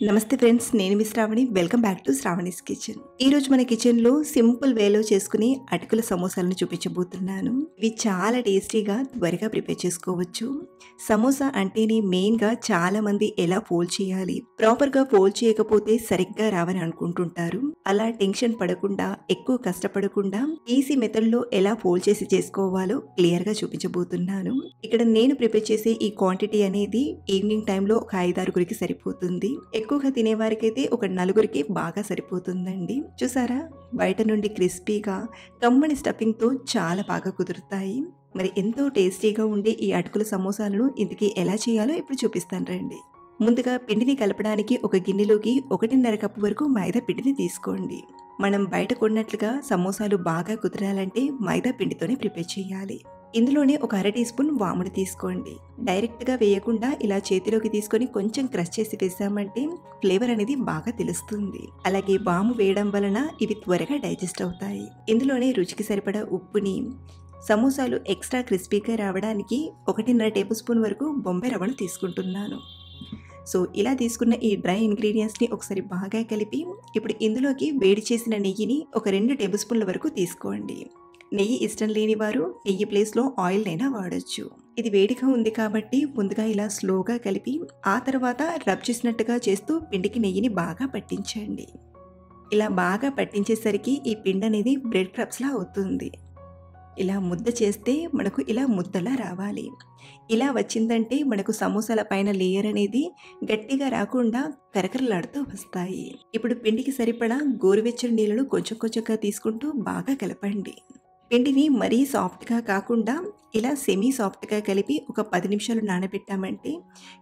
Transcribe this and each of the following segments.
నమస్తే ఫ్రెండ్స్, నేను మీ Sravani. Welcome back to Sravani's kitchen. ఈ రోజు మన కిచెన్లో సింపుల్ వేలో చేసుకుని అటుకుల సమోసాలను చూపించబోతున్నాను. ఇవి చాలా టేస్టీగా త్వరగా ప్రిపేర్ చేసుకోవచ్చు. సమోసా అంటేనే మెయిన్గా చాలా మంది ఎలా ఫోల్డ్ చేయాలి, ప్రాపర్గా ఫోల్డ్ చేయకపోతే సరిగ్గా రావని అనుకుంటుంటారు. అలా టెన్షన్ పడకుండా, ఎక్కువ కష్టపడకుండా ఈజీ మెథడ్లో ఎలా ఫోల్డ్ చేసి చేసుకోవాలో క్లియర్గా చూపించబోతున్నాను. ఇక్కడ నేను ప్రిపేర్ చేసే ఈ క్వాంటిటీ అనేది ఈవినింగ్ టైంలో ఒక 5-6 సరిపోతుంది. ఎక్కువగా తినేవారికైతే ఒక 4కి బాగా సరిపోతుందండి. చూసారా, బయట నుండి క్రిస్పీగా కమ్మని స్టఫింగ్తో చాలా బాగా కుదురుతాయి. మరి ఎంతో టేస్టీగా ఉండే ఈ అటుకుల సమోసాలను ఇంతకీ ఎలా చేయాలో ఇప్పుడు చూపిస్తాను రండి. ముందుగా పిండిని కలపడానికి ఒక గిన్నెలోకి 1.5 కప్పు వరకు మైదా పిండిని తీసుకోండి. మనం బయట కొన్నట్లుగా సమోసాలు బాగా కుదరాలంటే మైదా పిండితోనే ప్రిపేర్ చేయాలి. ఇందులోనే ఒక 1/2 టీ స్పూన్ వామును తీసుకోండి. డైరెక్ట్గా వేయకుండా ఇలా చేతిలోకి తీసుకొని కొంచెం క్రష్ చేసి వేసామంటే ఫ్లేవర్ అనేది బాగా తెలుస్తుంది. అలాగే వాము వేయడం వలన ఇవి త్వరగా డైజెస్ట్ అవుతాయి. ఇందులోనే రుచికి సరిపడా ఉప్పుని, సమోసాలు ఎక్స్ట్రా క్రిస్పీగా రావడానికి 1.5 టేబుల్ స్పూన్ వరకు బొంబాయి రవ్వను తీసుకుంటున్నాను. సో ఇలా తీసుకున్న ఈ డ్రై ఇంగ్రీడియంట్స్ని ఒకసారి బాగా కలిపి ఇప్పుడు ఇందులోకి వేడి చేసిన నెయ్యిని ఒక 2 టేబుల్ స్పూన్ల వరకు తీసుకోండి. నెయ్యి ఇష్టం లేని వారు నెయ్యి ప్లేస్లో ఆయిల్ అయినా వాడచ్చు. ఇది వేడిగా ఉంది కాబట్టి ముందుగా ఇలా స్లోగా కలిపి ఆ తర్వాత రబ్ చేసినట్టుగా చేస్తూ పిండికి నెయ్యిని బాగా పట్టించండి. ఇలా బాగా పట్టించేసరికి ఈ పిండి అనేది బ్రెడ్ క్రబ్స్లా అవుతుంది. ఇలా ముద్ద చేస్తే మనకు ఇలా ముద్దలా రావాలి. ఇలా వచ్చిందంటే మనకు సమోసాల పైన లేయర్ అనేది గట్టిగా రాకుండా కరకరలాడుతూ వస్తాయి. ఇప్పుడు పిండికి సరిపడా గోరువెచ్చని నీళ్ళను కొంచెం కొంచెంగా తీసుకుంటూ బాగా కలపండి. పిండిని మరీ సాఫ్ట్గా కాకుండా ఇలా సెమీ సాఫ్ట్గా కలిపి ఒక 10 నిమిషాలు నానబెట్టామంటే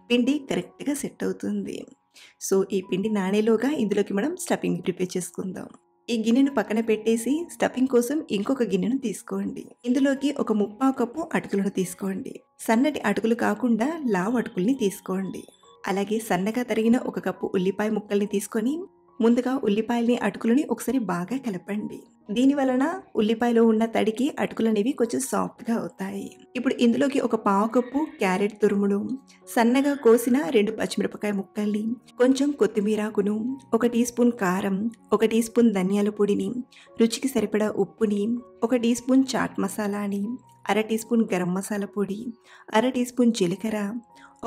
పిండి కరెక్ట్గా సెట్ అవుతుంది. సో ఈ పిండి నానేలోగా ఇందులోకి మనం స్టఫింగ్ ప్రిపేర్ చేసుకుందాం. ఈ గిన్నెను పక్కన పెట్టేసి స్టఫింగ్ కోసం ఇంకొక గిన్నెను తీసుకోండి. ఇందులోకి ఒక 1/4 కప్పు అటుకులను తీసుకోండి. సన్నటి అటుకులు కాకుండా లావు అటుకుల్ని తీసుకోండి. అలాగే సన్నగా తరిగిన 1 కప్పు ఉల్లిపాయ ముక్కల్ని తీసుకొని ముందుగా ఉల్లిపాయల్ని అటుకులని ఒకసారి బాగా కలపండి. దీని వలన ఉల్లిపాయలో ఉన్న తడికి అటుకులు అనేవి కొంచెం సాఫ్ట్గా అవుతాయి. ఇప్పుడు ఇందులోకి ఒక 1/4 కప్పు క్యారెట్ తురుమును, సన్నగా కోసిన 2 పచ్చిమిరపకాయ ముక్కల్ని, కొంచెం కొత్తిమీరాకును, 1 టీ స్పూన్ కారం, 1 టీ స్పూన్ ధనియాల పొడిని, రుచికి సరిపడా ఉప్పుని, 1 టీ స్పూన్ చాట్ మసాలాని, 1/2 టీ స్పూన్ గరం మసాలా పొడి, 1/2 టీ స్పూన్ జీలకర్ర,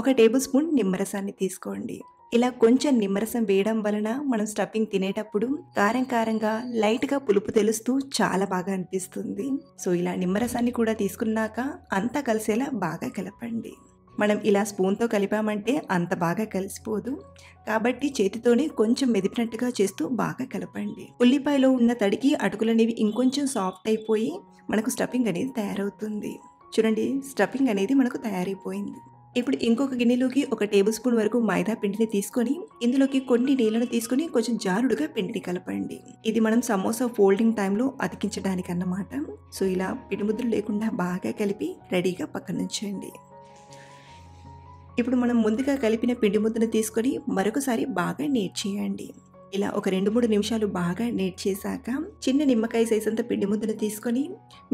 1 టేబుల్ స్పూన్ నిమ్మరసాన్ని తీసుకోండి. ఇలా కొంచెం నిమ్మరసం వేయడం వలన మనం స్టఫింగ్ తినేటప్పుడు కారంగా లైట్గా పులుపు తెలుస్తూ చాలా బాగా అనిపిస్తుంది. సో ఇలా నిమ్మరసాన్ని కూడా తీసుకున్నాక అంతా కలిసేలా బాగా కలపండి. మనం ఇలా స్పూన్తో కలిపామంటే అంత బాగా కలిసిపోదు కాబట్టి చేతితోనే కొంచెం మెదిపినట్టుగా చేస్తూ బాగా కలపండి. ఉల్లిపాయలో ఉన్న తడికి అటుకులనేవి ఇంకొంచెం సాఫ్ట్ అయిపోయి మనకు స్టఫింగ్ అనేది తయారవుతుంది. చూడండి, స్టఫింగ్ అనేది మనకు తయారైపోయింది. ఇప్పుడు ఇంకొక గిన్నెలోకి 1 టేబుల్ స్పూన్ వరకు మైదా పిండిని తీసుకొని ఇందులోకి కొన్ని నీళ్ళను తీసుకొని కొంచెం జారుడుగా పిండిని కలపండి. ఇది మనం సమోసా ఫోల్డింగ్ టైంలో అతికించడానికి అన్నమాట. సో ఇలా పిండి ముద్దలు లేకుండా బాగా కలిపి రెడీగా పక్కన ఉంచండి. ఇప్పుడు మనం ముందుగా కలిపిన పిండి ముద్దను తీసుకొని మరొకసారి బాగా నీట్ చేయండి. ఇలా ఒక 2-3 నిమిషాలు బాగా నీట్ చేశాక చిన్న నిమ్మకాయ సైజ్ అంత పిండి ముద్దను తీసుకొని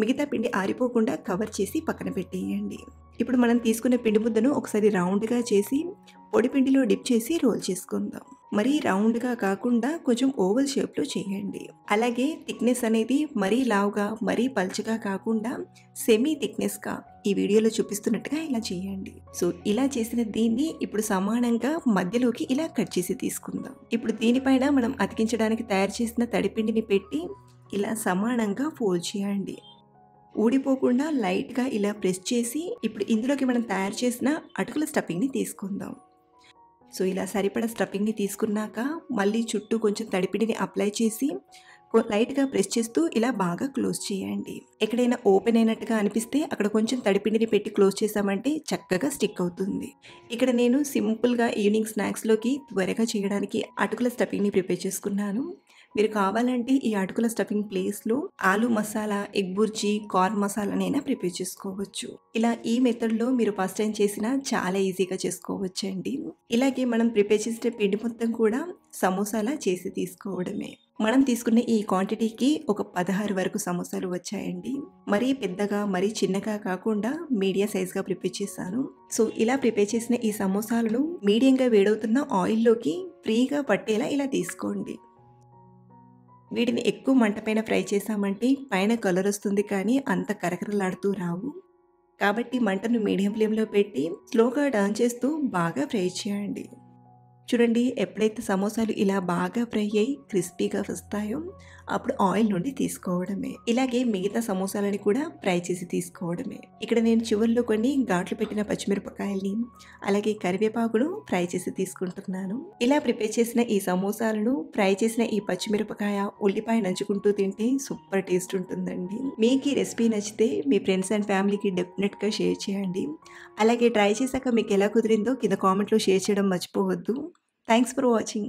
మిగతా పిండి ఆరిపోకుండా కవర్ చేసి పక్కన పెట్టేయండి. ఇప్పుడు మనం తీసుకున్న పిండి ముద్దను ఒకసారి రౌండ్గా చేసి పొడి పిండిలో డిప్ చేసి రోల్ చేసుకుందాం. మరీ రౌండ్గా కాకుండా కొంచెం ఓవల్ షేప్లో చేయండి. అలాగే థిక్నెస్ అనేది మరీ లావుగా మరీ పల్చగా కాకుండా సెమీ థిక్నెస్గా ఈ వీడియోలో చూపిస్తున్నట్టుగా ఇలా చేయండి. సో ఇలా చేసిన దీన్ని ఇప్పుడు సమానంగా మధ్యలోకి ఇలా కట్ చేసి తీసుకుందాం. ఇప్పుడు దీనిపైన మనం అతికించడానికి తయారు చేసిన తడిపిండిని పెట్టి ఇలా సమానంగా ఫోల్డ్ చేయండి. ఊడిపోకుండా లైట్గా ఇలా ప్రెస్ చేసి ఇప్పుడు ఇందులోకి మనం తయారు చేసిన అటుకుల స్టఫింగ్ని తీసుకుందాం. సో ఇలా సరిపడా స్టఫింగ్ని తీసుకున్నాక మళ్ళీ చుట్టూ కొంచెం తడిపిండిని అప్లై చేసి లైట్గా ప్రెస్ చేస్తూ ఇలా బాగా క్లోజ్ చేయండి. ఎక్కడైనా ఓపెన్ అయినట్టుగా అనిపిస్తే అక్కడ కొంచెం తడిపిండిని పెట్టి క్లోజ్ చేసామంటే చక్కగా స్టిక్ అవుతుంది. ఇక్కడ నేను సింపుల్గా ఈవినింగ్ స్నాక్స్లోకి త్వరగా చేయడానికి అటుకుల స్టఫింగ్ని ప్రిపేర్ చేసుకున్నాను. మీరు కావాలంటే ఈ అటుకుల స్టఫింగ్ ప్లేస్లో ఆలు మసాలా, ఎగ్ బుర్జీ, కార్న్ మసాలానైనా ప్రిపేర్ చేసుకోవచ్చు. ఇలా ఈ మెథడ్లో మీరు ఫస్ట్ టైం చేసినా చాలా ఈజీగా చేసుకోవచ్చండి. ఇలాగే మనం ప్రిపేర్ చేసిన పిండి మొత్తం కూడా సమోసాలా చేసి తీసుకోవడమే. మనం తీసుకున్న ఈ క్వాంటిటీకి ఒక 16 వరకు సమోసాలు వచ్చాయండి. మరీ పెద్దగా మరీ చిన్నగా కాకుండా మీడియం సైజ్గా ప్రిపేర్ చేశాను. సో ఇలా ప్రిపేర్ చేసిన ఈ సమోసాలను మీడియంగా వేడవుతున్న ఆయిల్లోకి ఫ్రీగా పట్టేలా ఇలా తీసుకోండి. వీటిని ఎక్కువ మంట పైన ఫ్రై చేశామంటే పైన కలర్ వస్తుంది కానీ అంత కరకరలాడుతూ రావు. కాబట్టి మంటను మీడియం ఫ్లేమ్‌లో పెట్టి స్లోగా టర్న్ చేస్తూ బాగా ఫ్రై చేయండి. చూడండి, ఎప్పుడైతే సమోసాలు ఇలా బాగా ఫ్రై అయ్యి క్రిస్పీగా వస్తాయో అప్పుడు ఆయిల్ నుండి తీసుకోవడమే. ఇలాగే మిగతా సమోసాలని కూడా ఫ్రై చేసి తీసుకోవడమే. ఇక్కడ నేను చివర్లో కొన్ని ఘాట్లు పెట్టిన పచ్చిమిరపకాయల్ని అలాగే కరివేపాకును ఫ్రై చేసి తీసుకుంటున్నాను. ఇలా ప్రిపేర్ చేసిన ఈ సమోసాలను ఫ్రై చేసిన ఈ పచ్చిమిరపకాయ, ఉల్లిపాయ నంచుకుంటూ తింటే సూపర్ టేస్ట్ ఉంటుందండి. మీకు ఈ రెసిపీ నచ్చితే మీ ఫ్రెండ్స్ అండ్ ఫ్యామిలీకి డెఫినెట్‌గా షేర్ చేయండి. అలాగే ట్రై చేశాక మీకు ఎలా కుదిరిందో కింద కామెంట్‌లో షేర్ చేయడం మర్చిపోవద్దు. Thanks for watching.